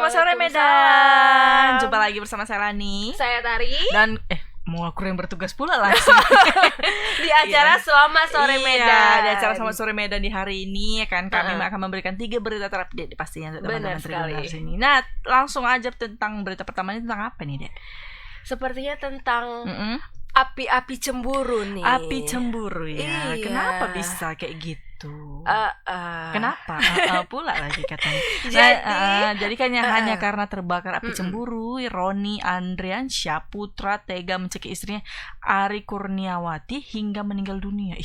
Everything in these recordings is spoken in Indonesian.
selamat sore Medan. Jumpa lagi bersama saya Lani. Saya Tari. Dan mau aku yang bertugas pula langsung di acara Selamat Sore Medan. Di acara Selamat Sore Medan di hari ini ya kan kami akan memberikan 3 berita terupdate pastinya teman-teman terdengar sini. Nah, langsung aja tentang berita pertamanya tentang apa nih, Dek? Sepertinya tentang api-api cemburu nih. Api cemburu ya. Iya. Kenapa bisa kayak gitu? Kenapa? Pula lagi katanya. Jadi kan hanya karena terbakar api cemburu, Roni Andriansyah Putra tega mencekik istrinya Ari Kurniawati hingga meninggal dunia.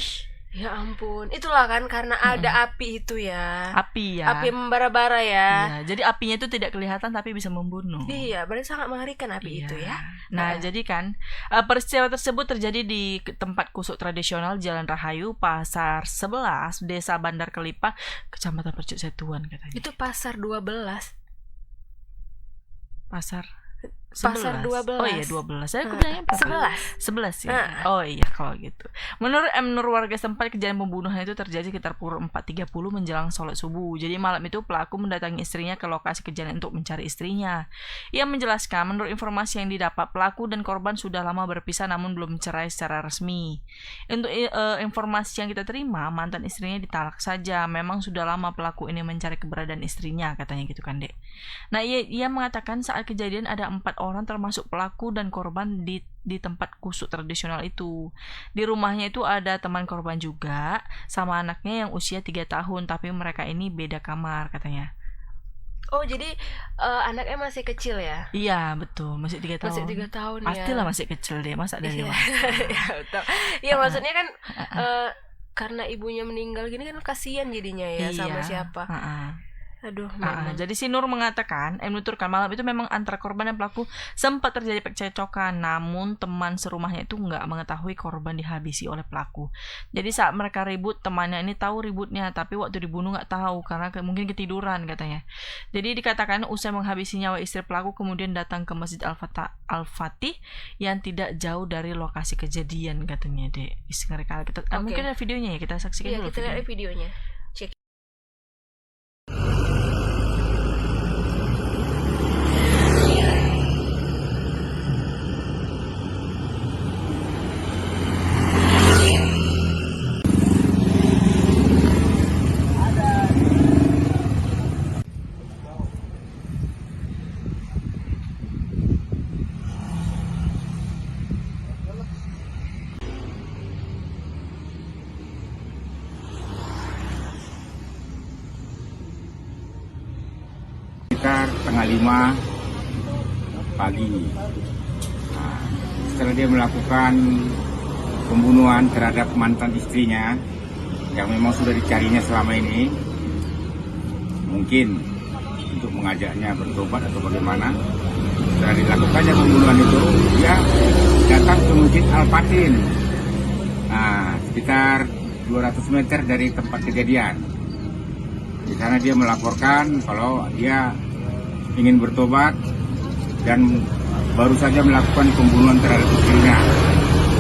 Ya ampun, itulah kan karena ada api itu ya. Api ya. Api membara-bara ya. Iya, jadi apinya itu tidak kelihatan tapi bisa membunuh. Iya, berarti sangat mengerikan api itu ya. Nah, jadi kan peristiwa tersebut terjadi di tempat kusuk tradisional Jalan Rahayu, Pasar 11, Desa Bandar Kelipah, Kecamatan Percut Setuan katanya. Itu Pasar 12. Pasar 12. Oh iya 12. Saya bilangnya 11 ya. Oh iya kalau gitu. Menurut Nur warga setempat kejadian pembunuhan itu terjadi sekitar pukul 4.30 menjelang sholat subuh. Jadi malam itu pelaku mendatangi istrinya ke lokasi kejadian untuk mencari istrinya. Ia menjelaskan menurut informasi yang didapat pelaku dan korban sudah lama berpisah namun belum cerai secara resmi. Untuk informasi yang kita terima mantan istrinya ditalak saja. Memang sudah lama pelaku ini mencari keberadaan istrinya katanya gitu kan, Dek. Nah ia mengatakan saat kejadian ada 4 orang termasuk pelaku dan korban di tempat kusuk tradisional itu. Di rumahnya itu ada teman korban juga sama anaknya yang usia 3 tahun tapi mereka ini beda kamar katanya. Oh jadi anaknya masih kecil ya? Iya betul, masih 3 tahun. Masih 3 tahun ya. Pastilah masih kecil deh, masa dari dewasa. Ya betul. Iya maksudnya kan karena ibunya meninggal gini kan kasihan jadinya ya sama siapa. Aduh, jadi si Nur mengatakan, menuturkan malam itu memang antara korban dan pelaku sempat terjadi percekcokan, namun teman serumahnya itu nggak mengetahui korban dihabisi oleh pelaku. Jadi saat mereka ribut, temannya ini tahu ributnya, tapi waktu dibunuh nggak tahu karena mungkin ketiduran katanya. Jadi dikatakan usai menghabisi nyawa istri pelaku kemudian datang ke Masjid Al-Fatih yang tidak jauh dari lokasi kejadian katanya, Dek. Mungkin ada videonya ya, kita saksikan dulu. Iya, kita lihat videonya. Sekitar setengah 5 pagi. Nah, setelah dia melakukan pembunuhan terhadap mantan istrinya yang memang sudah dicarinya selama ini, mungkin untuk mengajaknya bertobat atau bagaimana, setelah dilakukannya pembunuhan itu, dia datang ke Masjid Al-Fatih. Nah, sekitar 200 meter dari tempat kejadian. Di sana dia melaporkan kalau dia ingin bertobat dan baru saja melakukan pembunuhan terhadap istrinya,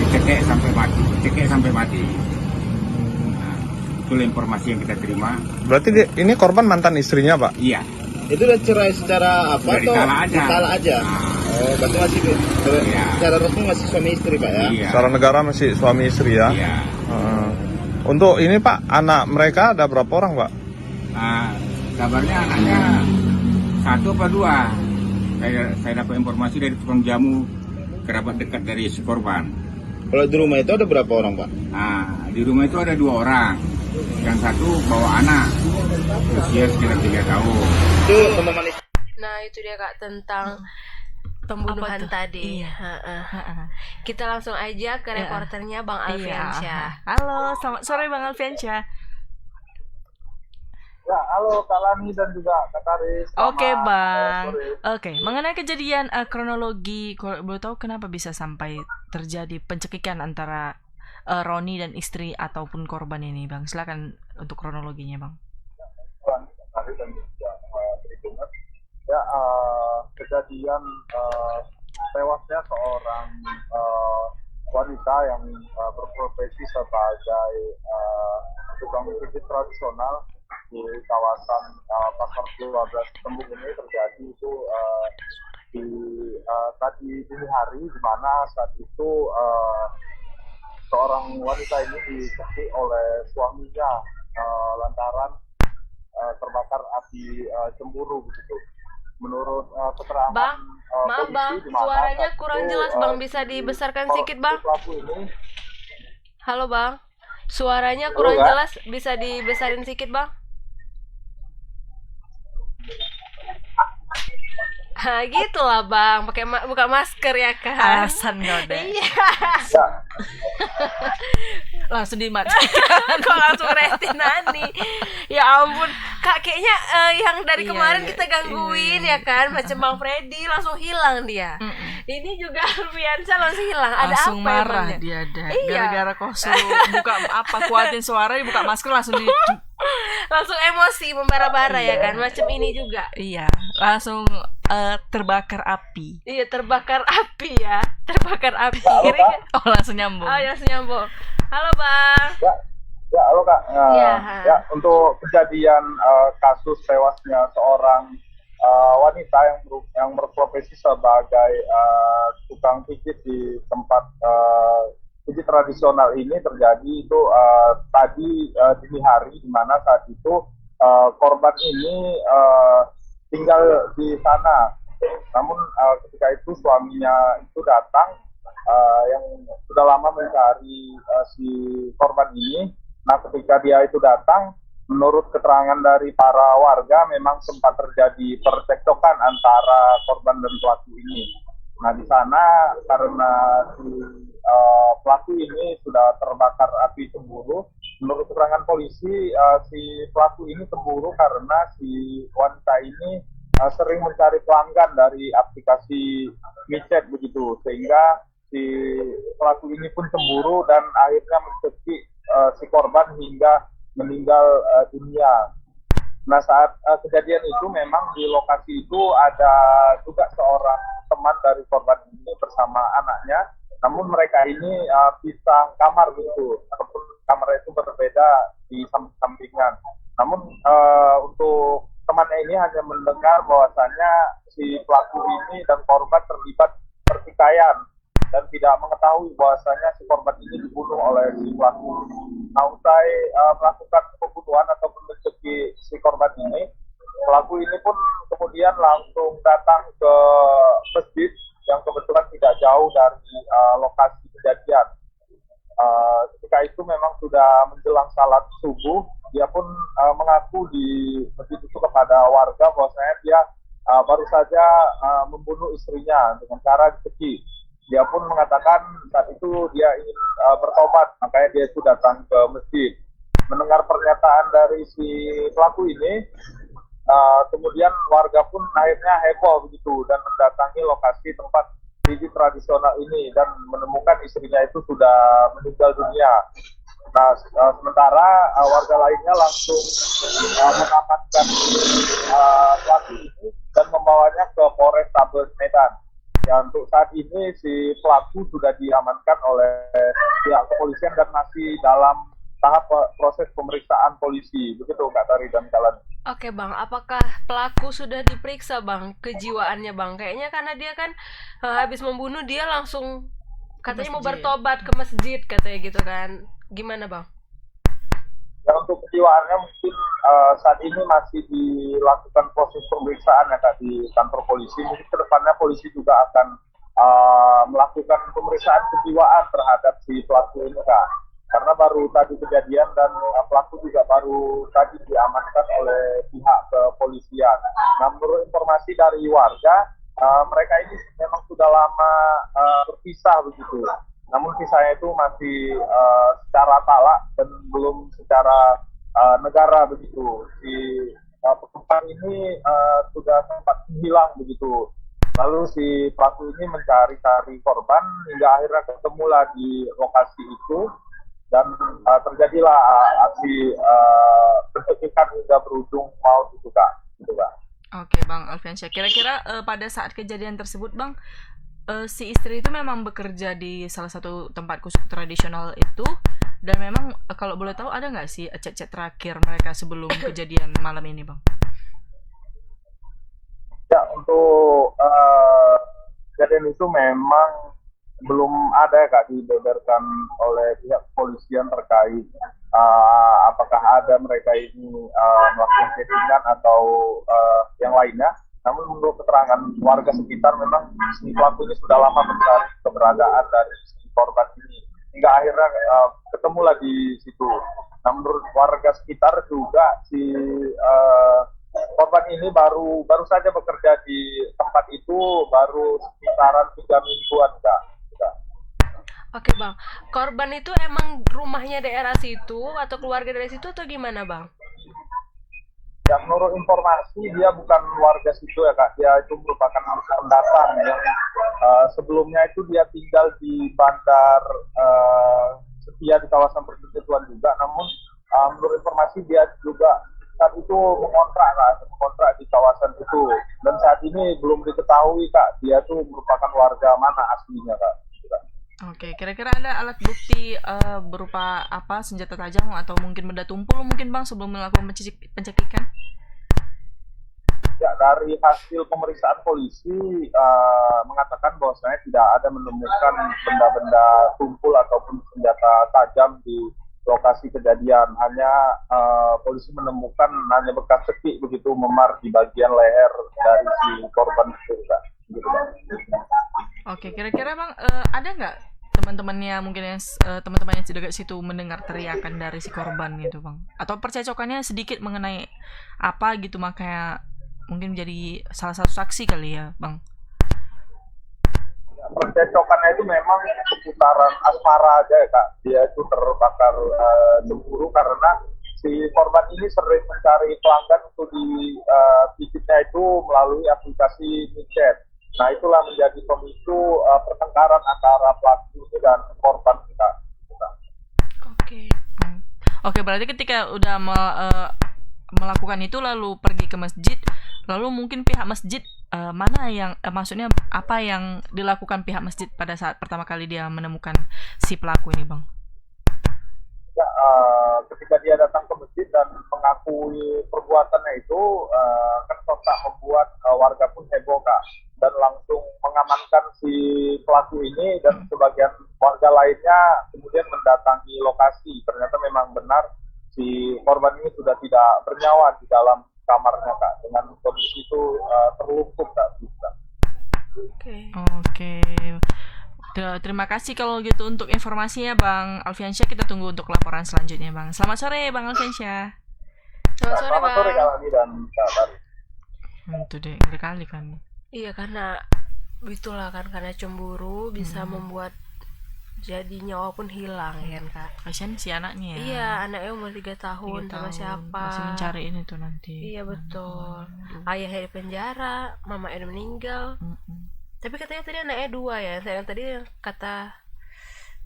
dicekik sampai mati. Nah, itulah informasi yang kita terima. Berarti ini korban mantan istrinya, Pak? Iya. Itu udah cerai secara apa atau ditala aja? Nah. Oh, berarti masih secara resmi masih suami istri, Pak ya? Iya. Secara negara masih suami istri ya? Iya. Untuk ini Pak, anak mereka ada berapa orang, Pak? Nah, kabarnya anaknya 1 apa 2. Saya dapat informasi dari tukang jamu kerabat dekat dari si korban. Kalau di rumah itu ada berapa orang, Pak? Nah, di rumah itu ada 2 orang. Yang satu bawa anak usia sekitar 3 tahun. Itu teman-teman istri. Nah itu dia Kak tentang pembunuhan tadi. Iya. Kita langsung aja ke reporternya Bang Alfiansyah. Halo, selamat sore Bang Alfiansyah. Ya, halo Kak Lani dan juga Kak Tari. Oke Bang. Oke, mengenai kejadian kronologi, kalau boleh tahu kenapa bisa sampai terjadi pencekikan antara Roni dan istri ataupun korban ini, Bang? Silakan untuk kronologinya, Bang. Tari dan juga berikutnya. Ya, kejadian tewasnya seorang wanita yang berprofesi sebagai tukang pijit tradisional di kawasan Pasar 12 Tembung ini terjadi itu di tadi dini hari, di mana saat itu seorang wanita ini dicekik oleh suaminya lantaran terbakar api cemburu begitu. Menurut keterangan Bang, maaf polisi, Bang, di mana suaranya saat kurang itu, jelas Bang, bisa dibesarkan sedikit Bang. Pelaku ini, Halo Bang, suaranya Halo, kurang Kak. jelas, bisa dibesarin sedikit Bang. Nah, gitulah Bang, pakai buka masker ya kan. Alasan nggak deh. Iya. ya, Langsung dimatikan. Kok langsung Retinani. Ya ampun, Kak, kayaknya yang dari Iya, kemarin iya, kita gangguin ya kan, macam Bang Freddy langsung hilang dia. Ini juga Alfiansa langsung hilang. Ada Langsung apa marah emangnya? dia ada. Iya. Gara-gara kau suruh buka apa kuatin suara, buka masker langsung di Langsung emosi membara-bara ya kan, macam ini juga. iya, langsung terbakar api. Iya, terbakar api ya. Terbakar api. Kira-kira. Oh, langsung nyambung. Oh, ya langsung nyambung. Halo Bang. ya, halo Kak. Iya. Ya, untuk kejadian kasus tewasnya seorang wanita yang berprofesi sebagai tukang pijit di tempat pijit tradisional ini terjadi itu tadi dini hari, di mana saat itu korban ini tinggal di sana. Namun ketika itu suaminya itu datang yang sudah lama mencari si korban ini. Nah, ketika dia itu datang, menurut keterangan dari para warga memang sempat terjadi percekcokan antara korban dan pelaku ini. Nah, di sana karena si pelaku ini sudah terbakar api cemburu. Menurut keterangan polisi, si pelaku ini cemburu karena si wanita ini sering mencari pelanggan dari aplikasi micet begitu, sehingga si pelaku ini pun cemburu dan akhirnya mencekik si korban hingga meninggal dunia. Nah, saat kejadian itu memang di lokasi itu ada juga seorang teman dari korban ini bersama anaknya, namun mereka ini pisah kamar begitu, ataupun kamar itu berbeda di samping-sampingan. Namun untuk temannya ini hanya mendengar bahwasannya si pelaku ini dan korban terlibat pertikaian dan tidak mengetahui bahwasanya si korban ini dibunuh oleh si pelaku. Nah, usai melakukan pembunuhan ataupun mencekik si korban ini, pelaku ini pun kemudian langsung datang ke masjid yang kebetulan tidak jauh dari lokasi kejadian. Ketika itu memang sudah menjelang salat subuh, dia pun mengaku di masjid itu kepada warga bahwasanya dia baru saja membunuh istrinya dengan cara dicekik. Dia pun mengatakan saat itu dia ingin bertobat, makanya dia itu datang ke masjid. Mendengar pernyataan dari si pelaku ini, kemudian warga pun akhirnya heboh begitu dan mendatangi lokasi tempat pijit tradisional ini dan menemukan istrinya itu sudah meninggal dunia. Nah, sementara warga lainnya langsung mengamankan pelaku ini dan membawanya ke Polrestabes Medan. Ya, untuk saat ini si pelaku sudah diamankan oleh pihak kepolisian dan masih dalam tahap proses pemeriksaan polisi. Begitu Kak Tari dan Jalan. Oke Bang, apakah pelaku sudah diperiksa Bang kejiwaannya Bang? Kayaknya karena dia kan habis membunuh dia langsung katanya mau bertobat ke masjid katanya gitu kan. Gimana Bang? Ya, untuk kejiwaannya mungkin saat ini masih dilakukan proses pemeriksaan ya Kak di kantor polisi. Mungkin kedepannya polisi juga akan melakukan pemeriksaan kejiwaan terhadap si pelaku ini Kak. Karena baru tadi kejadian dan pelaku juga baru tadi diamankan oleh pihak kepolisian. Nah, menurut informasi dari warga, mereka ini memang sudah lama berpisah begitu. Namun kisahnya itu masih secara talak dan belum secara negara begitu. Si perempuan ini sudah sempat hilang begitu. Lalu si pelaku ini mencari-cari korban hingga akhirnya ketemulah di lokasi itu dan terjadilah aksi pencegahan hingga berujung maut itu Kak. Gitu, Kak. Oke Bang Alfiansyah, kira-kira pada saat kejadian tersebut Bang, si istri itu memang bekerja di salah satu tempat kusuk tradisional itu, dan memang kalau boleh tahu ada nggak sih chat-chat terakhir mereka sebelum kejadian malam ini, Bang? Ya, untuk kejadian itu memang belum ada ya, Kak, dibeberkan oleh pihak kepolisian terkait apakah ada mereka ini melakukan chattingan atau yang lainnya. Namun menurut keterangan warga sekitar memang si pelaku ini sudah lama mencari keberadaan dari si korban ini hingga akhirnya ketemulah di situ. Nah, menurut warga sekitar juga si korban ini baru saja bekerja di tempat itu baru sekitaran 3 mingguan, Kak. Oke Bang, korban itu emang rumahnya daerah situ atau keluarga dari situ atau gimana Bang? Ya, menurut informasi dia bukan warga situ ya Kak, dia itu merupakan pendatang yang sebelumnya itu dia tinggal di Bandar Setia di kawasan persetujuan juga, namun menurut informasi dia juga saat itu mengontrak di kawasan itu, dan saat ini belum diketahui Kak dia itu merupakan warga mana aslinya Kak. Oke, kira-kira ada alat bukti berupa apa, senjata tajam atau mungkin benda tumpul mungkin Bang sebelum melakukan pencekikan? Ya, dari hasil pemeriksaan polisi mengatakan bahwasanya tidak ada menemukan benda-benda tumpul ataupun senjata tajam di lokasi kejadian. Hanya polisi menemukan hanya bekas cekik begitu memar di bagian leher dari si korban itu. Gitu. Oke, kira-kira Bang ada nggak teman-temannya mungkin yang teman-teman yang di dekat situ mendengar teriakan dari si korban gitu Bang? Atau percecokannya sedikit mengenai apa gitu makanya mungkin menjadi salah satu saksi kali ya Bang? Percecokannya itu memang seputaran asmara aja ya Kak. Dia itu terbakar cemburu karena si korban ini sering mencari pelanggan untuk pijitnya itu melalui aplikasi micet. Nah, itulah menjadi pemicu pertengkaran antara pelaku dan korban kita. Oke. Oke, berarti ketika udah melakukan itu lalu pergi ke masjid, lalu mungkin pihak masjid mana yang maksudnya apa yang dilakukan pihak masjid pada saat pertama kali dia menemukan si pelaku ini, Bang? Ya, ketika dia datang ke masjid dan mengakui perbuatannya itu kan sontak membuat warga pun heboh Kak, dan langsung mengamankan si pelaku ini, dan sebagian warga lainnya kemudian mendatangi lokasi. Ternyata memang benar si korban ini sudah tidak bernyawa di dalam kamarnya Kak, dengan kondisi itu terlungkup Kak. Oke. Terima kasih kalau gitu untuk informasinya Bang Alfiansyah. Kita tunggu untuk laporan selanjutnya Bang. Selamat sore Bang Alfiansyah. Selamat sore Bang. Kak dan Kak Tari. Itu deh, berkali kan. Iya, karena itulah kan, karena cemburu bisa membuat jadi nyawa pun hilang ya kan Kak. Kasian si anaknya ya. Iya, anaknya umur 3 tahun sama siapa? Masih mencari ini tuh nanti. Iya betul. Ayahnya di penjara, mamanya udah meninggal. Tapi katanya tadi anaknya 2 ya. Yang tadi kata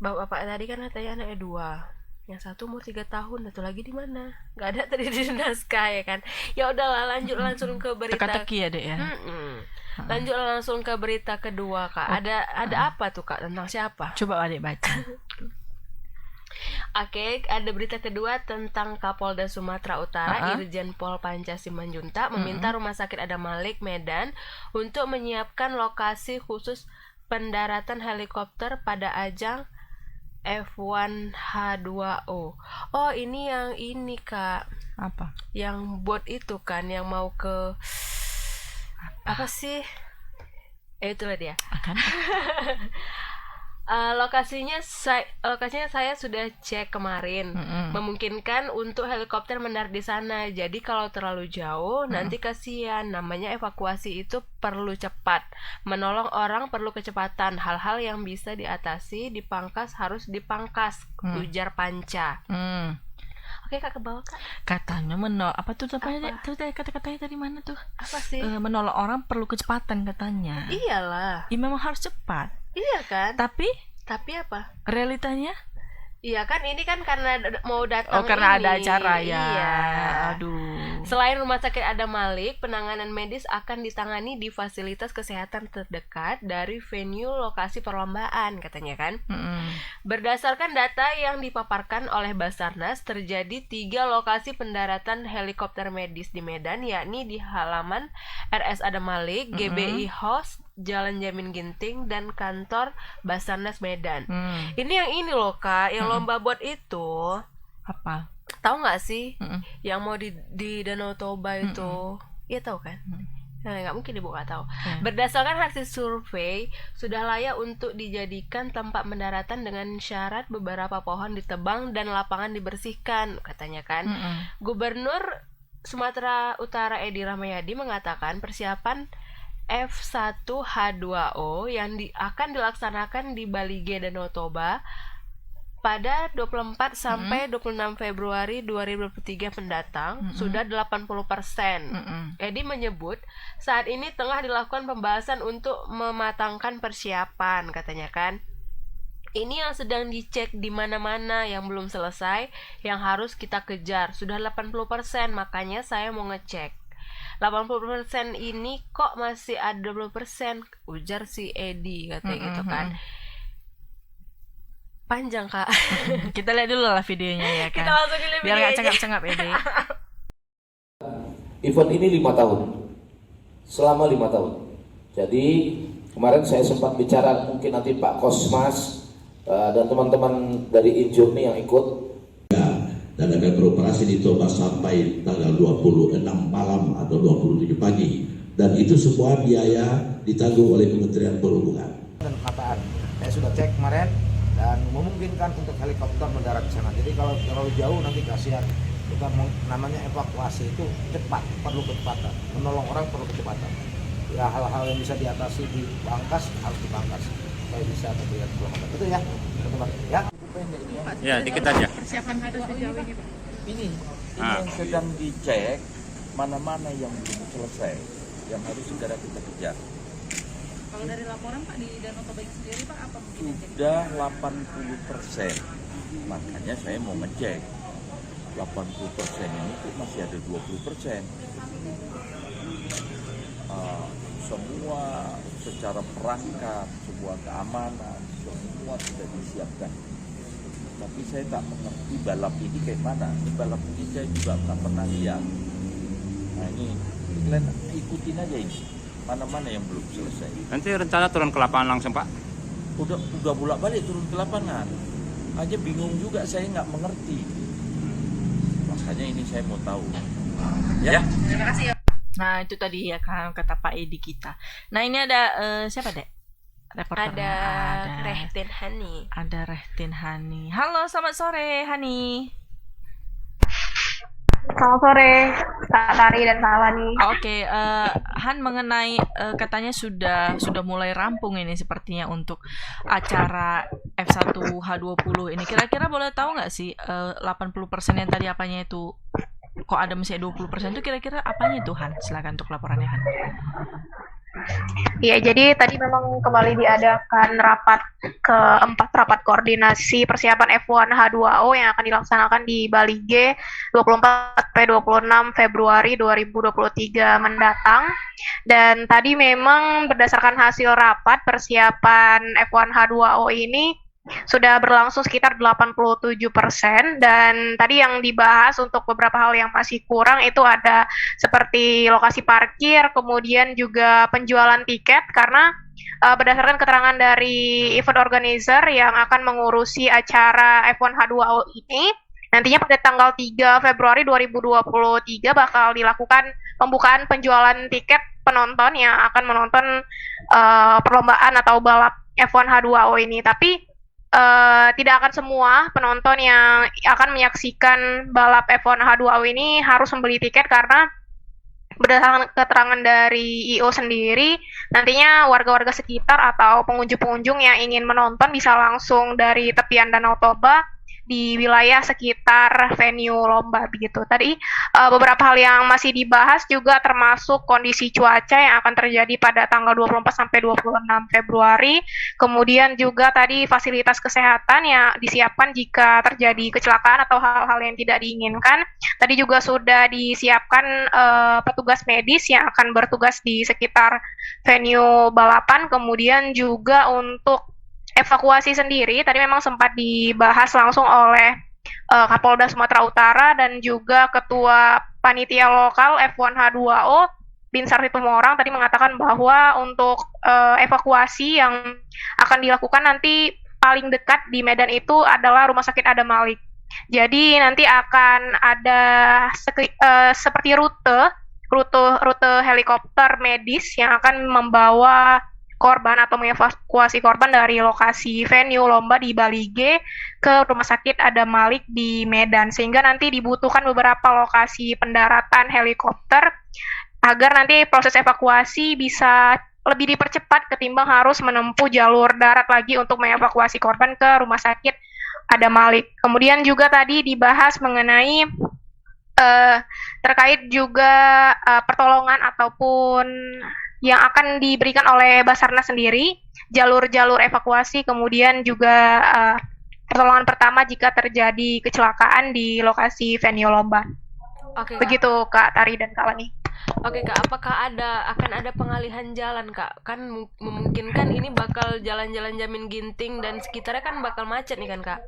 bapak tadi kan katanya anaknya 2. Yang satu umur 3 tahun, satu lagi di mana? Gak ada tadi di naskah ya kan. Ya udahlah, lanjut langsung ke berita. Teka-teki ya Dek ya. Lanjut langsung ke berita kedua Kak. Ada apa tuh Kak, tentang siapa? Coba Adik baca. Oke, ada berita kedua tentang Kapolda Sumatera Utara, Irjen Pol Panca Simanjuntak meminta Rumah Sakit Adam Malik Medan untuk menyiapkan lokasi khusus pendaratan helikopter pada ajang F1H2O. Oh, ini yang ini Kak. Apa? Yang bot itu kan yang mau ke apa sih? Itulah dia. Akan? Lokasinya saya sudah cek kemarin. Memungkinkan untuk helikopter mendarat di sana. Jadi kalau terlalu jauh nanti kasihan. Namanya evakuasi itu perlu cepat. Menolong orang perlu kecepatan. Hal-hal yang bisa diatasi, dipangkas harus dipangkas. Ujar Panca. Oke Kak, ke bawah Kak. Katanya apa tuh namanya? Kata-katanya tadi mana tuh? Apa sih? Menolong orang perlu kecepatan katanya. Iyalah. Ya memang harus cepat. Iya kan? Tapi apa? realitanya Iya kan ini kan karena mau datang karena ini. ada acara ya. Iya. Aduh. Selain Rumah Sakit Adam Malik, penanganan medis akan ditangani di fasilitas kesehatan terdekat dari venue lokasi perlombaan katanya kan. Berdasarkan data yang dipaparkan oleh Basarnas, terjadi 3 lokasi pendaratan helikopter medis di Medan, yakni di halaman RS Adam Malik, GBI House, Jalan Jamin Ginting, dan kantor Basarnas Medan. Ini yang ini loh Kak, yang lomba buat itu Apa? tahu nggak sih? Yang mau di Danau Toba itu, iya tahu kan? Nah, nggak mungkin ibu nggak tahu. Berdasarkan hasil survei, sudah layak untuk dijadikan tempat mendaratan dengan syarat beberapa pohon ditebang dan lapangan dibersihkan, katanya kan. Gubernur Sumatera Utara Edi Rahmayadi mengatakan persiapan F1H2O yang akan dilaksanakan di Bali G Danau Toba pada 24 sampai 26 Februari 2023 mendatang sudah 80%. Edi menyebut saat ini tengah dilakukan pembahasan untuk mematangkan persiapan, katanya kan. Ini yang sedang dicek di mana-mana yang belum selesai, yang harus kita kejar. Sudah 80%, makanya saya mau ngecek. 80% ini kok masih ada 20%, ujar si Edi katanya gitu kan. Panjang Kak. Kita lihat dulu lah videonya ya kan. Kita langsung lihat biar nggak videonya. cengap-cengap Edi. Event ini 5 tahun, selama 5 tahun. Jadi kemarin saya sempat bicara, mungkin nanti Pak Kosmas dan teman-teman dari Injurni yang ikut. Dan akan beroperasi di Toba sampai tanggal 26 malam atau 27 pagi, dan itu semua biaya ditanggung oleh Kementerian Perhubungan. Dan penataan saya sudah cek kemarin dan memungkinkan untuk helikopter mendarat di sana. Jadi kalau terlalu jauh nanti kasihan. Kita namanya evakuasi itu cepat, perlu kecepatan. Menolong orang perlu kecepatan. Ya hal-hal yang bisa diatasi di Bangkas harus dibangkas supaya bisa terlihat keselamatan. Itu ya, teman-teman. Ya. Ya, dikit aja. Persiapan harus sejauh ini Pak. Ini yang sedang dicek mana-mana yang belum selesai, yang harus segera kita kejar. Kalau dari laporan Pak di Danau Toba sendiri Pak, apa mungkin yang jadi? Sudah 80%, makanya saya mau ngecek 80% ini tuh masih ada 20%. Semua secara perangkat, semua keamanan, semua sudah disiapkan. Tapi saya tak mengerti balap ini kayak mana. Ini balap ini saya juga tak pernah lihat. Nah ini kalian ikutin aja ini. Mana-mana yang belum selesai. Nanti rencana turun ke lapangan langsung Pak? Udah bolak-balik turun ke lapangan. Aja bingung juga, saya nggak mengerti. Makanya ini saya mau tahu. Ya. Terima kasih ya. Nah itu tadi ya kan kata Pak Edi kita. Nah ini ada siapa Dek? Reporternya Ada Rehtin Hani. Ada Rehtin Hani. Halo, selamat sore Hani. Selamat sore, Kak Tari dan Kak Lani. Oke, Han mengenai katanya sudah mulai rampung ini sepertinya untuk acara F1H20 ini. Kira-kira boleh tahu nggak sih 80% yang tadi apanya itu? Kok ada masih 20% itu kira-kira apanya itu Han? Silakan untuk laporannya Han. Iya, jadi tadi memang kembali diadakan keempat rapat koordinasi persiapan F1H2O yang akan dilaksanakan di Bali G 24-26 Februari 2023 mendatang. Dan tadi memang berdasarkan hasil rapat persiapan F1H2O ini sudah berlangsung sekitar 87%, dan tadi yang dibahas untuk beberapa hal yang masih kurang itu ada seperti lokasi parkir, kemudian juga penjualan tiket, karena berdasarkan keterangan dari event organizer yang akan mengurusi acara F1H2O ini, nantinya pada tanggal 3 Februari 2023 bakal dilakukan pembukaan penjualan tiket penonton yang akan menonton perlombaan atau balap F1H2O ini. Tapi tidak akan semua penonton yang akan menyaksikan balap F1H2O ini harus membeli tiket, karena berdasarkan keterangan dari IO sendiri, nantinya warga-warga sekitar atau pengunjung-pengunjung yang ingin menonton bisa langsung dari tepian Danau Toba di wilayah sekitar venue lomba begitu. Tadi beberapa hal yang masih dibahas juga termasuk kondisi cuaca yang akan terjadi pada tanggal 24 sampai 26 Februari. Kemudian juga tadi fasilitas kesehatan yang disiapkan jika terjadi kecelakaan atau hal-hal yang tidak diinginkan. Tadi juga sudah disiapkan petugas medis yang akan bertugas di sekitar venue balapan. Kemudian juga untuk evakuasi sendiri tadi memang sempat dibahas langsung oleh Kapolda Sumatera Utara dan juga Ketua Panitia Lokal F1 H2O Binsar Situmorang tadi mengatakan bahwa untuk evakuasi yang akan dilakukan nanti paling dekat di Medan itu adalah Rumah Sakit Adam Malik. Jadi nanti akan ada seperti rute helikopter medis yang akan membawa korban atau mengevakuasi korban dari lokasi venue lomba di Bali G ke Rumah Sakit Adam Malik di Medan, sehingga nanti dibutuhkan beberapa lokasi pendaratan helikopter agar nanti proses evakuasi bisa lebih dipercepat ketimbang harus menempuh jalur darat lagi untuk mengevakuasi korban ke Rumah Sakit Adam Malik. Kemudian juga tadi dibahas mengenai terkait juga pertolongan ataupun yang akan diberikan oleh Basarnas sendiri, jalur-jalur evakuasi, kemudian juga pertolongan pertama jika terjadi kecelakaan di lokasi venue lomba. Oke, begitu Kak Tari dan Kak Lani. Oke Kak, apakah akan ada pengalihan jalan Kak? Kan memungkinkan ini bakal jalan-jalan Jamin Ginting dan sekitarnya kan bakal macet nih kan Kak?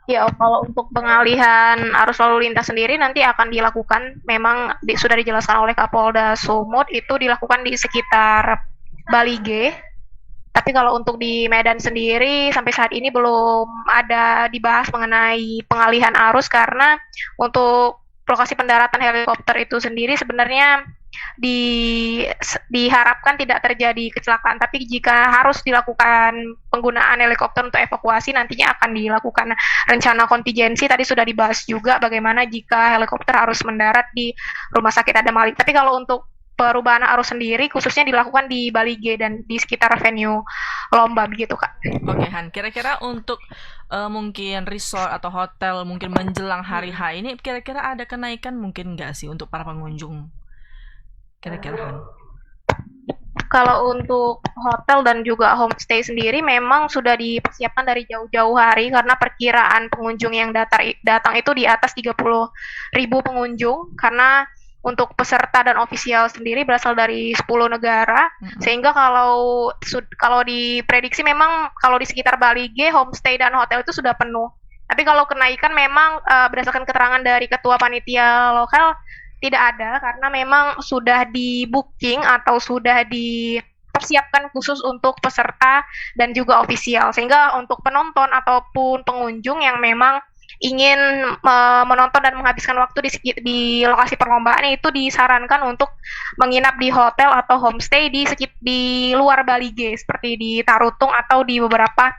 Ya, kalau untuk pengalihan arus lalu lintas sendiri nanti akan dilakukan, memang sudah dijelaskan oleh Kapolda Sumut, itu dilakukan di sekitar Bali G. Tapi kalau untuk di Medan sendiri sampai saat ini belum ada dibahas mengenai pengalihan arus karena untuk lokasi pendaratan helikopter itu sendiri sebenarnya diharapkan tidak terjadi kecelakaan, tapi jika harus dilakukan penggunaan helikopter untuk evakuasi nantinya akan dilakukan rencana kontingensi. Tadi sudah dibahas juga bagaimana jika helikopter harus mendarat di Rumah Sakit Adam Malik. Tapi kalau untuk perubahan arus sendiri khususnya dilakukan di Bali G dan di sekitar venue lomba begitu Kak. Oke Han, kira-kira untuk mungkin resort atau hotel mungkin menjelang hari H ini kira-kira ada kenaikan mungkin nggak sih untuk para pengunjung? Kira-kira Han. Kalau untuk hotel dan juga homestay sendiri memang sudah dipersiapkan dari jauh-jauh hari karena perkiraan pengunjung yang datang itu di atas 30.000 pengunjung karena untuk peserta dan ofisial sendiri berasal dari 10 negara, sehingga kalau diprediksi memang kalau di sekitar Bali G, homestay dan hotel itu sudah penuh. Tapi kalau kenaikan memang berdasarkan keterangan dari Ketua Panitia Lokal tidak ada karena memang sudah di-booking atau sudah dipersiapkan khusus untuk peserta dan juga ofisial, sehingga untuk penonton ataupun pengunjung yang memang ingin menonton dan menghabiskan waktu di lokasi perlombaan itu disarankan untuk menginap di hotel atau homestay di luar Bali G seperti di Tarutung atau di beberapa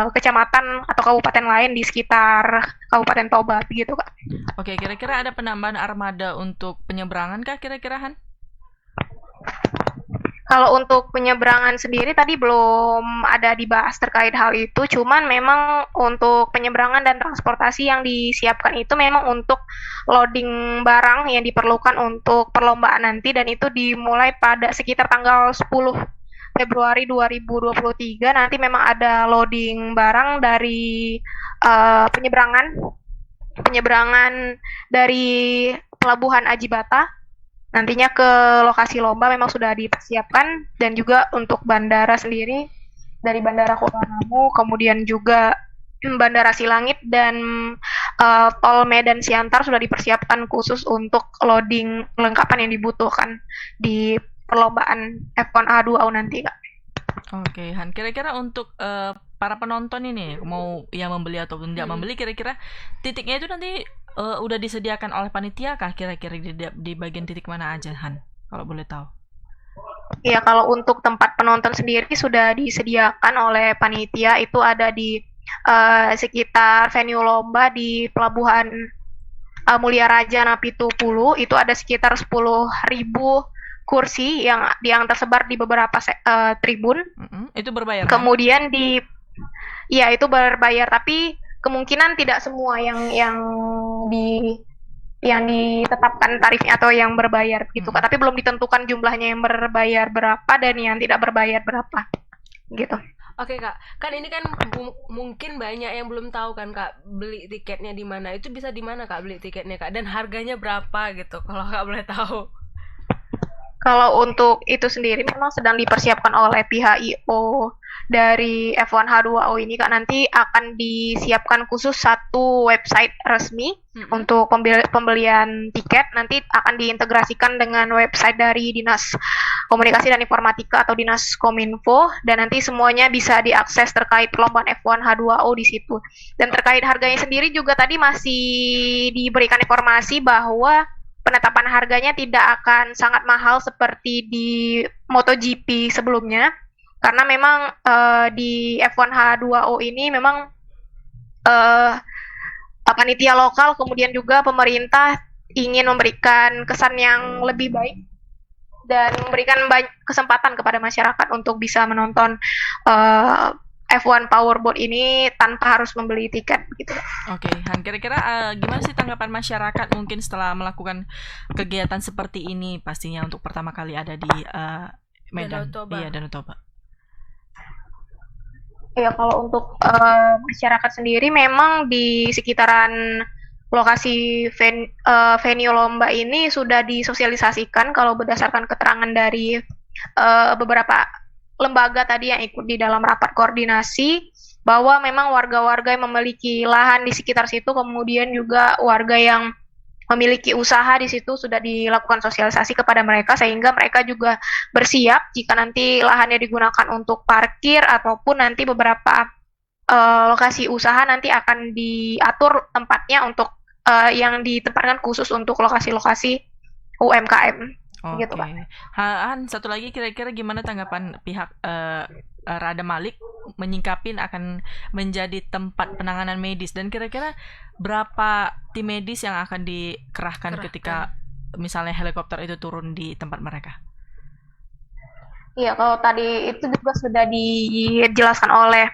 kecamatan atau kabupaten lain di sekitar Kabupaten Toba begitu Kak. Oke, kira-kira ada penambahan armada untuk penyeberangan kah kira-kira Han? Kalau untuk penyeberangan sendiri tadi belum ada dibahas terkait hal itu, cuman memang untuk penyeberangan dan transportasi yang disiapkan itu memang untuk loading barang yang diperlukan untuk perlombaan nanti, dan itu dimulai pada sekitar tanggal 10 Februari 2023 nanti memang ada loading barang dari penyeberangan dari Pelabuhan Ajibata nantinya ke lokasi lomba memang sudah dipersiapkan, dan juga untuk bandara sendiri dari Bandara Kuala Namu, kemudian juga Bandara Silangit dan Tol Medan Siantar sudah dipersiapkan khusus untuk loading kelengkapan yang dibutuhkan di perlombaan F1 A2 nanti Kak. Oke Han, kira-kira untuk para penonton ini mau yang membeli ataupun tidak membeli, kira-kira titiknya itu nanti udah disediakan oleh panitia kah kira-kira di bagian titik mana aja Han, kalau boleh tahu? Iya, kalau untuk tempat penonton sendiri sudah disediakan oleh panitia, itu ada di sekitar venue lomba di Pelabuhan Mulia Raja Napitupulu, itu ada sekitar 10.000 kursi yang tersebar di beberapa tribun. Itu berbayar. Kemudian Iya, itu berbayar, tapi kemungkinan tidak semua yang ditetapkan tarifnya atau yang berbayar gitu Kak. Tapi belum ditentukan jumlahnya yang berbayar berapa dan yang tidak berbayar berapa gitu. Oke Kak, kan ini kan mungkin banyak yang belum tahu kan Kak, beli tiketnya di mana. Itu bisa di mana Kak beli tiketnya Kak, dan harganya berapa gitu kalau Kak boleh tahu. Kalau untuk itu sendiri memang sedang dipersiapkan oleh pihak IO dari F1 H2O ini Kak. Nanti akan disiapkan khusus satu website resmi untuk pembelian tiket. Nanti akan diintegrasikan dengan website dari Dinas Komunikasi dan Informatika atau Dinas Kominfo, dan nanti semuanya bisa diakses terkait perlombaan F1 H2O di situ. Dan terkait harganya sendiri juga tadi masih diberikan informasi bahwa penetapan harganya tidak akan sangat mahal seperti di MotoGP sebelumnya, karena memang di F1 H2O ini memang panitia lokal kemudian juga pemerintah ingin memberikan kesan yang lebih baik dan memberikan kesempatan kepada masyarakat untuk bisa menonton F1 Powerboat ini tanpa harus membeli tiket gitu. Oke, Han, kira-kira gimana sih tanggapan masyarakat mungkin setelah melakukan kegiatan seperti ini, pastinya untuk pertama kali ada di Medan, Danau Toba. Ya, kalau untuk masyarakat sendiri memang di sekitaran lokasi venue lomba ini sudah disosialisasikan kalau berdasarkan keterangan dari beberapa lembaga tadi yang ikut di dalam rapat koordinasi, bahwa memang warga-warga yang memiliki lahan di sekitar situ, kemudian juga warga yang memiliki usaha di situ sudah dilakukan sosialisasi kepada mereka, sehingga mereka juga bersiap jika nanti lahannya digunakan untuk parkir ataupun nanti beberapa lokasi usaha nanti akan diatur tempatnya untuk yang ditempatkan khusus untuk lokasi-lokasi UMKM. Oke. Gitu, Pak. Han, satu lagi, kira-kira gimana tanggapan pihak Rada Malik menyingkapin akan menjadi tempat penanganan medis, dan kira-kira berapa tim medis yang akan dikerahkan ketika misalnya helikopter itu turun di tempat mereka? Iya, kalau tadi itu juga sudah dijelaskan oleh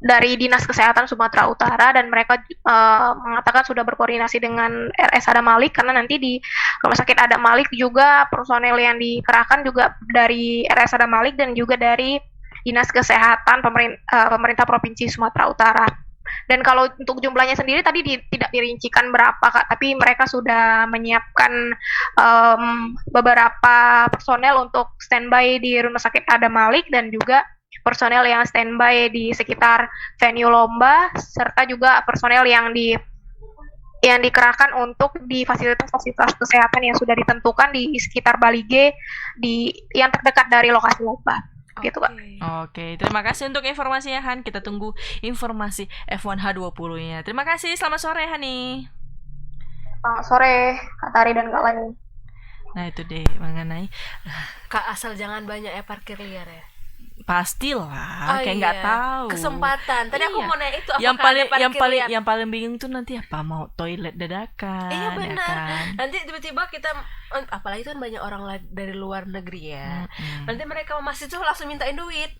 dari Dinas Kesehatan Sumatera Utara, dan mereka mengatakan sudah berkoordinasi dengan RS Adam Malik, karena nanti di Rumah Sakit Adam Malik juga personel yang dikerahkan juga dari RS Adam Malik dan juga dari Dinas Kesehatan pemerintah Provinsi Sumatera Utara. Dan kalau untuk jumlahnya sendiri tadi tidak dirincikan berapa Kak, tapi mereka sudah menyiapkan beberapa personel untuk standby di Rumah Sakit Adam Malik dan juga personel yang standby di sekitar venue lomba, serta juga personel yang dikerahkan untuk di fasilitas-fasilitas kesehatan yang sudah ditentukan di sekitar Balige yang terdekat dari lokasi lomba. Gitu Kak. Oke, terima kasih untuk informasinya Han. Kita tunggu informasi F1 H20-nya. Terima kasih, selamat sore Hani. Selamat sore Kak Tari dan Kak Lani. Nah itu deh mengenai Kak, asal jangan banyak parkir liar ya. Pastilah, kayak nggak tahu kesempatan. Tadi aku mau nanya itu, yang paling bingung tuh nanti apa, mau toilet dadakan. Iya benar. Ya kan? Nanti tiba-tiba kita, apalagi kan banyak orang dari luar negeri ya. Nanti mereka mau masih tuh langsung mintain duit.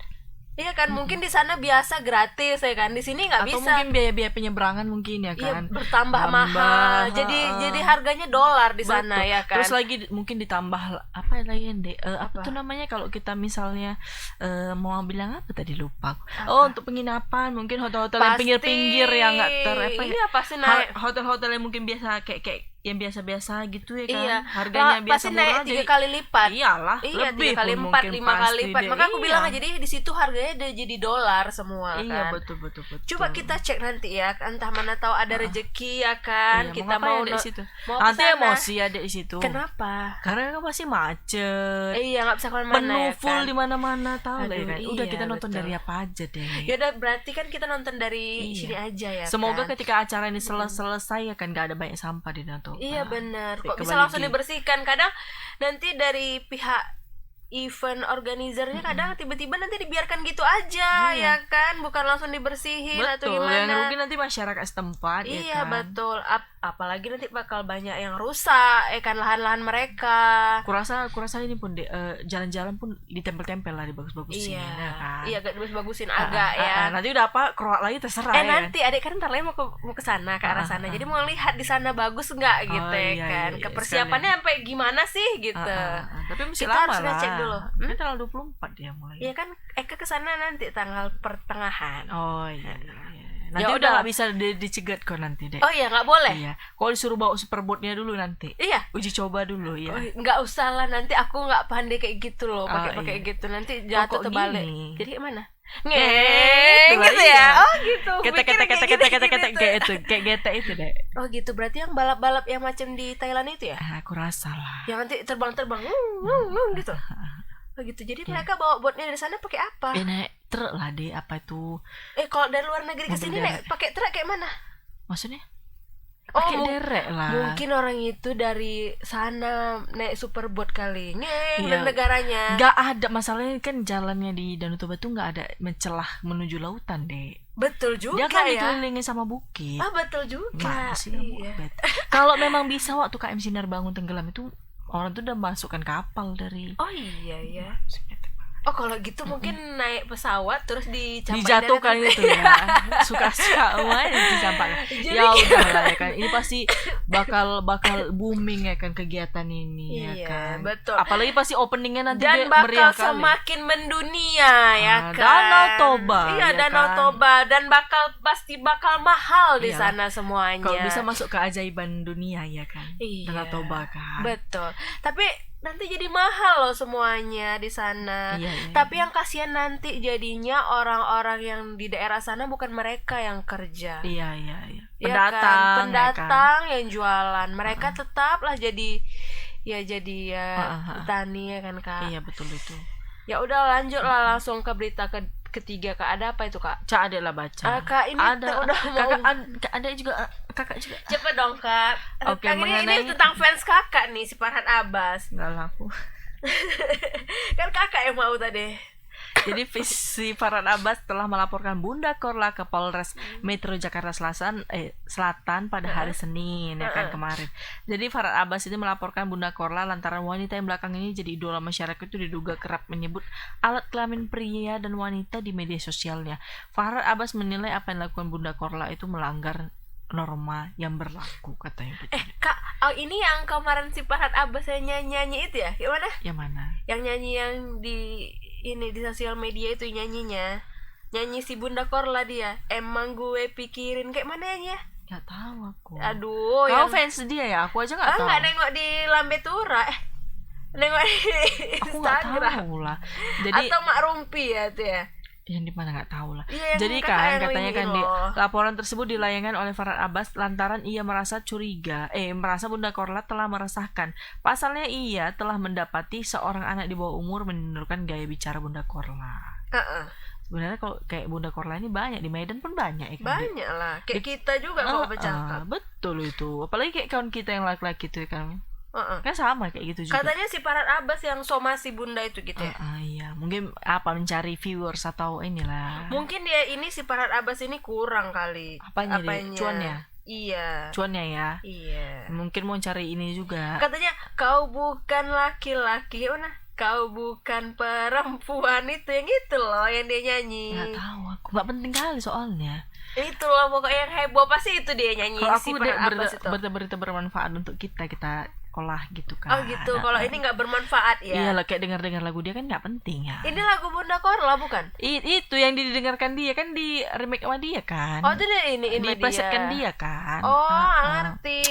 Iya kan, mungkin di sana biasa gratis ya kan, di sini nggak bisa. Atau mungkin biaya penyeberangan mungkin ya kan. Iya, bertambah mahal. Jadi harganya dolar di sana. Betul. Ya kan. Terus lagi mungkin ditambah apa lagi apa tuh namanya kalau kita misalnya mau bilang apa tadi lupa. Oh, untuk penginapan mungkin hotel-hotel yang pinggir-pinggir yang nggak Iya, pasti naik. Hotel-hotel yang mungkin biasa kayak yang biasa-biasa gitu ya kan. Iya. Harganya biasa pasti naik 3 kali lipat. Iyalah, iya, lebih 3 kali 4, 5 kali lipat. Maka aku bilang aja, jadi di situ harganya udah jadi dolar semua kan. Iya, betul. Coba kita cek nanti ya, entah mana tahu ada rezeki ya kan. Iya, kita mau di situ. Mau nanti emosi ada di situ. Kenapa? Karena kan pasti macet. Iya, nggak bisa kemana-mana. Penuh ya, full kan? di mana-mana tahu Aduh, kan. Udah iya, kita nonton betul. dari apa aja deh. Ya udah, berarti kan kita nonton dari sini aja ya. Semoga kan? ketika acara ini selesai ya kan, nggak ada banyak sampah di Danau. Iya benar. Kok bisa langsung dibersihkan? Kadang nanti dari pihak event organizernya kadang tiba-tiba nanti dibiarkan gitu aja ya kan, bukan langsung dibersihin atau betul, gimana. yang rugi nanti masyarakat setempat. Iya ya kan? betul. apalagi nanti bakal banyak yang rusak kan lahan-lahan mereka. Kurasa ini pun jalan-jalan pun ditempel-tempel lah, dibagus-bagusin ya kan. Iya, agak dibagus-bagusin agak ya. Nanti udah apa keroak lagi terserah ya. Nanti adik kan ntar lagi mau ke sana, ke arah sana. Jadi mau lihat di sana bagus nggak gitu kan. Kepersiapannya sampai gimana sih gitu. Tapi masih kita lama harus lah. Cek dulu. Ini tanggal 24 dia mulai. Iya kan, ke sana nanti tanggal pertengahan. Oh iya. Nanti ya udah nggak bisa dicegat kok nanti deh. Oh iya, nggak boleh. Iya. Kalau disuruh bawa superboardnya dulu nanti. Iya. Uji coba dulu ya. Nggak usah lah, nanti aku nggak pandai kayak gitu loh, pakai gitu nanti jatuh terbalik. Jadi kayak mana? Gitu ya. Oh gitu. Kayak gete itu deh. Oh gitu, berarti yang balap-balap yang macam di Thailand itu ya? Aku rasa lah. Yang nanti terbang-terbang gitu. Oh gitu. Jadi mereka bawa boatnya dari sana pakai apa? Naik truk lah deh, apa itu? Kalau dari luar negeri ke sini naik pakai truk kayak mana? Maksudnya? Pakai derek lah. Mungkin orang itu dari sana naik superboat kali. Dan negaranya. Gak ada, masalahnya kan jalannya di Danau Toba tuh gak ada mencelah menuju lautan deh. Betul juga. Dia kan dikelilingi sama bukit. Betul juga. Kalau memang bisa waktu KM Sinar Bangun tenggelam itu orang tuh udah masukkan kapal dari. Oh iya. Oh kalau gitu mungkin naik pesawat terus dijatuhkan gitu ya. Suka-suka dicampakkan. Ya udahlah ya kan. Ini pasti bakal booming ya kan kegiatan ini ya kan. Betul. Apalagi pasti openingnya nanti dan dia meriah bakal semakin mendunia ya kan. Danau Toba. Iya, Danau Toba, dan pasti bakal mahal di sana semuanya. Kalau bisa masuk keajaiban dunia ya kan. Danau Toba kan. Betul. Tapi nanti jadi mahal loh semuanya di sana. Tapi yang kasihan nanti jadinya orang-orang yang di daerah sana bukan mereka yang kerja. Iya. Pendatang yang jualan. Mereka tetaplah jadi petani ya kan Kak. Iya betul itu. Ya udah lanjut lah langsung ke berita ketiga Kak. Ada apa itu Kak? Adek lah baca. Kak ini ada udah kakak juga. Cepet dong Kak. Oke, ini tentang fans kakak nih, si Farhad Abbas. Nggak laku. Kan kakak yang mau tadi. Jadi si Farhad Abbas telah melaporkan Bunda Korla ke Polres Metro Jakarta Selatan pada hari Senin ya kan kemarin. Jadi Farhad Abbas ini melaporkan Bunda Korla lantaran wanita yang belakang ini jadi idola masyarakat itu diduga kerap menyebut alat kelamin pria dan wanita di media sosialnya. Farhad Abbas menilai apa yang dilakukan Bunda Korla itu melanggar norma yang berlaku katanya. Kak, ini yang kemarin si Farhad Abbas yang nyanyi itu ya? Gimana? Yang mana? Yang nyanyi yang di sosial media itu nyanyi si Bunda Korla dia. Emang gue pikirin kayak mana ya? Gak tahu aku. Aduh, kau fans dia ya? Aku aja gak tahu. Nggak nengok di Lambe Tura. Nengok di Instagram. Aku gak tahu lah. Jadi atau Mak Rumpi ya itu ya. Yang di mana nggak tahu lah. Jadi kan katanya kan di laporan tersebut dilayangkan oleh Farhad Abbas lantaran ia merasa Bunda Korla telah meresahkan. Pasalnya ia telah mendapati seorang anak di bawah umur menirukan gaya bicara Bunda Korla. Sebenarnya kalau kayak Bunda Korla ini banyak di Medan pun banyak ya kan. Banyak lah. Kayak kita juga kalau bercakap. Betul itu. Apalagi kayak kawan kita yang laki-laki itu kan. Kan sama kayak gitu juga. Katanya si Farhad Abbas yang somasi Bunda itu gitu ya. Iya, mungkin mencari viewers atau inilah. Mungkin dia ini si Farhad Abbas ini kurang kali. Apanya? Cuannya? Iya. Cuannya ya. Iya. Mungkin mau cari ini juga. Katanya kau bukan laki-laki, kau bukan perempuan, itu yang itu loh yang dia nyanyi. Nggak tahu aku, nggak penting kali soalnya. Itu loh pokoknya yang heboh pasti itu dia nyanyi. Kalau si aku berita bermanfaat untuk kita sekolah gitu kan. Oh gitu. Kalau ini nggak bermanfaat ya. Iya lah, kayak dengar lagu dia kan nggak penting ya. Ini lagu Bunda Korla bukan? Itu yang didengarkan dia kan di remake sama dia kan. Oh itu dia ini diplesetkan dia kan. Oh ngerti.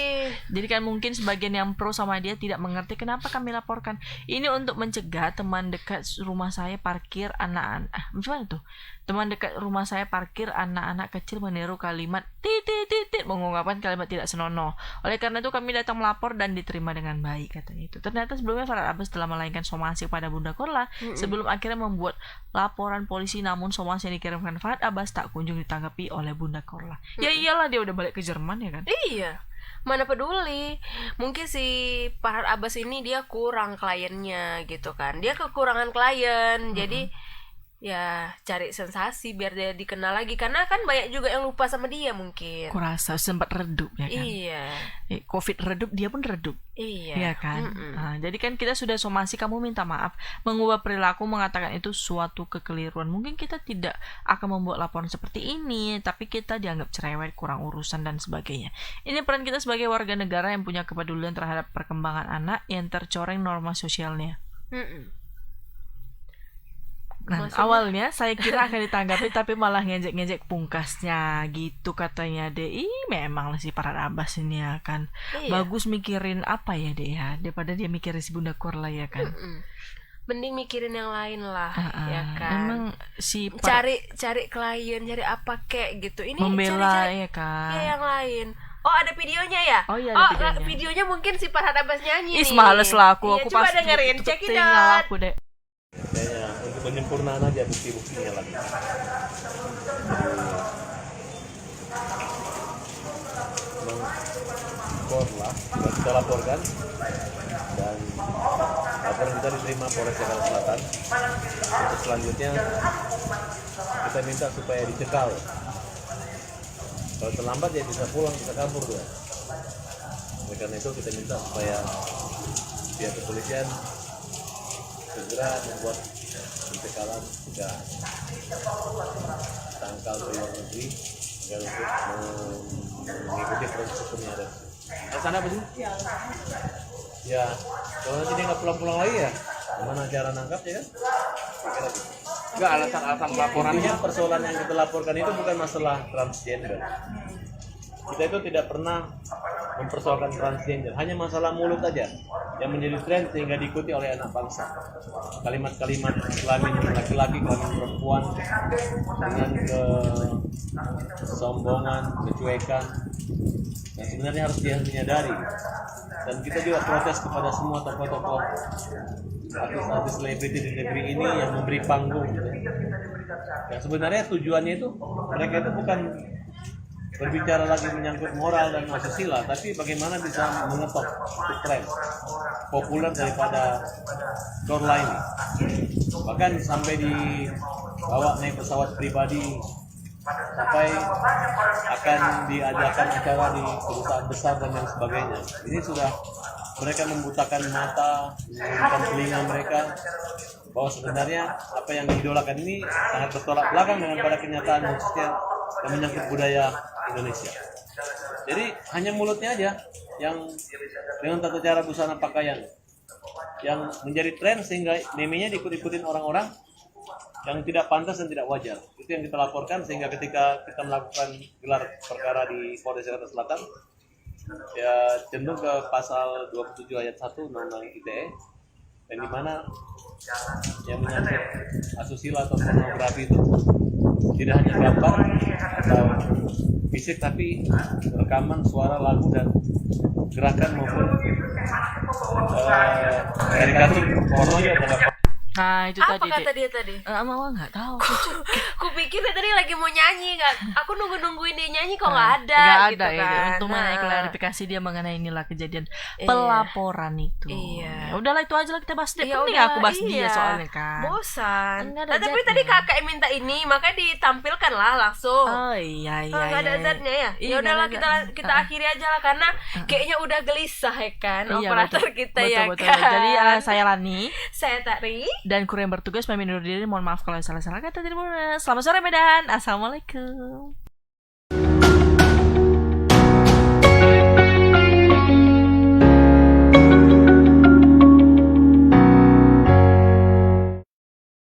Jadi kan mungkin sebagian yang pro sama dia tidak mengerti kenapa kami laporkan. Ini untuk mencegah teman dekat rumah saya parkir anak-anak. Gimana tuh? Teman dekat rumah saya parkir anak-anak kecil meniru kalimat titit mengungkapkan kalimat tidak senonoh. Oleh karena itu kami datang melapor dan diterima dengan baik katanya itu. Ternyata sebelumnya Farhad Abbas telah melayangkan somasi pada Bunda Korla sebelum akhirnya membuat laporan polisi, namun somasi yang dikirimkan Farhad Abbas tak kunjung ditanggapi oleh Bunda Korla. Ya iyalah, dia udah balik ke Jerman ya kan. Iya. Mana peduli. Mungkin si Farhad Abbas ini dia kurang kliennya gitu kan. Dia kekurangan klien. Jadi ya cari sensasi biar dia dikenal lagi, karena kan banyak juga yang lupa sama dia mungkin. Kurasa sempat redup ya kan. Iya. Covid redup, dia pun redup. Iya. Iya kan. Nah, jadi kan kita sudah somasi, kamu minta maaf, mengubah perilaku, mengatakan itu suatu kekeliruan. Mungkin kita tidak akan membuat laporan seperti ini, tapi kita dianggap cerewet, kurang urusan dan sebagainya. Ini peran kita sebagai warga negara yang punya kepedulian terhadap perkembangan anak yang tercoreng norma sosialnya. Nah, awalnya saya kira akan ditanggapi tapi malah ngejek-ngejek pungkasnya gitu katanya deh. Memang lah si Farhad Abbas ini ya kan. Bagus mikirin apa ya deh ya, daripada dia mikirin si Bunda Korla ya kan. Mending mikirin yang lain lah ya kan. Emang si cari klien, cari apa kek gitu. Ini membela cari ya kan. Ya yang lain. Oh, ada videonya ya? Oh iya, ada videonya mungkin si Farhad Abbas nyanyi nih. Males lah aku coba pasti dengerin, check it out. Aku deh. Kayaknya untuk penyempurnaan aja bukti-buktinya lagi. Korla sudah kita laporkan dan laporan kita diterima Polres Jakarta Selatan. Untuk selanjutnya kita minta supaya dicekal. Kalau terlambat ya bisa pulang, bisa kabur dia. Oleh karena itu kita minta supaya pihak kepolisian segera membuat pencekalan juga tangkal ke luar negeri agar untuk mengikuti proses hukumnya. Alasan apa sih? Ya, kalau nanti dia nggak pulang-pulang lagi ya, gimana cara nangkap ya kan? Enggak, alasan laporannya. Persoalan yang kita laporkan itu bukan masalah transgender. Kita itu tidak pernah mempersoalkan transgender, hanya masalah mulut aja yang menjadi tren sehingga diikuti oleh anak bangsa. Kalimat-kalimat kelamin laki-laki, kelamin perempuan dengan kesombongan, kecuekan yang sebenarnya harus dia menyadari. Dan kita juga protes kepada semua tokoh-tokoh artis-artis selebriti di negeri ini yang memberi panggung. Yang sebenarnya tujuannya itu mereka itu bukan berbicara lagi menyangkut moral dan asusila, tapi bagaimana bisa mengetok tren populer daripada Korla ini. Bahkan sampai dibawa naik pesawat pribadi, sampai akan diadakan acara di kedutaan besar dan yang sebagainya. Ini sudah mereka membutakan mata, membutakan telinga mereka, bahwa sebenarnya apa yang diidolakan ini sangat bertolak belakang dengan pada kenyataan, khususnya yang menyangkut budaya Indonesia. Jadi hanya mulutnya aja yang dengan tata cara busana pakaian yang menjadi tren sehingga meme-nya diikut-ikutin orang-orang yang tidak pantas dan tidak wajar. Itu yang kita laporkan, sehingga ketika kita melakukan gelar perkara di Polres Jakarta Selatan, ya cenderung ke pasal 27 ayat 1 Undang-Undang ITE, dan di mana yang menyangkut asusila atau pornografi itu tidak hanya gambar atau fisik, tapi rekaman suara, lagu, dan gerakan maupun karikatur porno juga. Nah itu apa tadi kata dia tadi? Mama nggak tahu. Ku pikir dia tadi lagi mau nyanyi, nggak? Aku nungguin dia nyanyi kok nggak ada. Nggak ada gitu ya. kan. Untuk mengenai klarifikasi dia mengenai inilah kejadian pelaporan itu. Iya. Udahlah itu aja lah kita bahas deh. Ya Penting udah, aku bahas dia soalnya kan. Bosan. Nggak ada Tapi zatnya. tadi kakak yang minta ini, makanya ditampilkan lah langsung. Oh iya. Nggak ada zatnya ya. Iya, Ya udahlah nggak ada kita akhiri aja lah, karena kayaknya udah gelisah ya kan operator kita betul, ya betul. kan. Jadi saya Lani, saya Tari, dan kru yang bertugas pamit undur diri. Mohon maaf kalau salah-salah kata. Selamat sore Medan. Assalamualaikum.